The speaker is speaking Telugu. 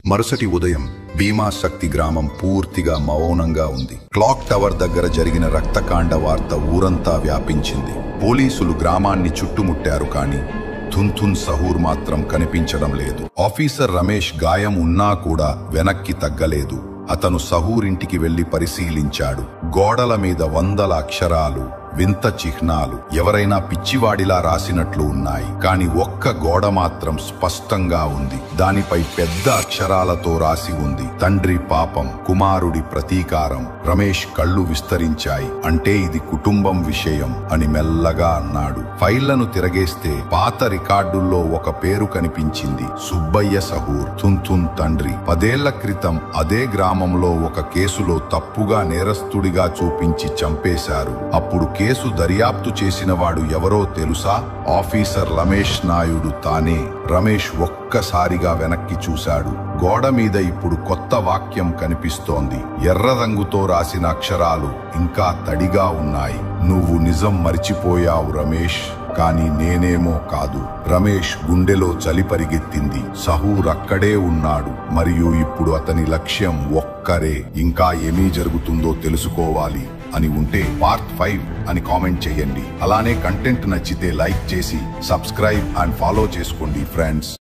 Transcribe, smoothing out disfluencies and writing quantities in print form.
మరుసటి ఉదయం భీమాశక్తి గ్రామం పూర్తిగా మౌనంగా ఉంది. క్లాక్ టవర్ దగ్గర జరిగిన రక్తకాండ వార్త ఊరంతా వ్యాపించింది. పోలీసులు గ్రామాన్ని చుట్టుముట్టారు, కానీ థున్ సహూర్ మాత్రం కనిపించడం లేదు. ఆఫీసర్ రమేష్ గాయం ఉన్నా కూడా వెనక్కి తగ్గలేదు. అతను సహూర్ ఇంటికి వెళ్లి పరిశీలించాడు. గోడల మీద వందల అక్షరాలు, వింత చిహ్నాలు, ఎవరైనా పిచ్చివాడిలా రాసినట్లు ఉన్నాయి. కాని ఒక్క గోడ మాత్రం స్పష్టంగా ఉంది. దానిపై పెద్ద అక్షరాలతో రాసి ఉంది, తండ్రి పాపం, కుమారుడి ప్రతీకారం. రమేష్ కళ్ళు విస్తరించాయి. అంటే ఇది కుటుంబం విషయం అని మెల్లగా అన్నాడు. ఫైళ్లను తిరగేస్తే పాత రికార్డుల్లో ఒక పేరు కనిపించింది, సుబ్బయ్య సహూర్, థున్ తండ్రి. 10 ఏళ్ల క్రితం అదే గ్రామంలో ఒక కేసులో తప్పుగా నేరస్తుడిగా చూపించి చంపేశారు. అప్పుడు కేసు దర్యాప్తు చేసిన వాడు ఎవరో తెలుసా? ఆఫీసర్ రమేష్ నాయుడు తానే. రమేష్ ఒక్కసారిగా వెనక్కి చూశాడు. గోడ మీద ఇప్పుడు కొత్త వాక్యం కనిపిస్తోంది. ఎర్ర రంగుతో రాసిన అక్షరాలు ఇంకా తడిగా ఉన్నాయి. నువ్వు నిజం మరిచిపోయావు రమేష్, కానీ నేనేమో కాదు. రమేష్ గుండెలో చలి పరిగెత్తింది. సహూర్ అక్కడే ఉన్నాడు, మరియు ఇప్పుడు అతని లక్ష్యం ఒక్కరే. ఇంకా ఏమీ జరుగుతుందో తెలుసుకోవాలి అని ఉంటే పార్ట్ 5 అని కామెంట్ చేయండి. అలానే కంటెంట్ నచ్చితే లైక్ చేసి సబ్స్క్రైబ్ అండ్ ఫాలో చేసుకోండి ఫ్రెండ్స్.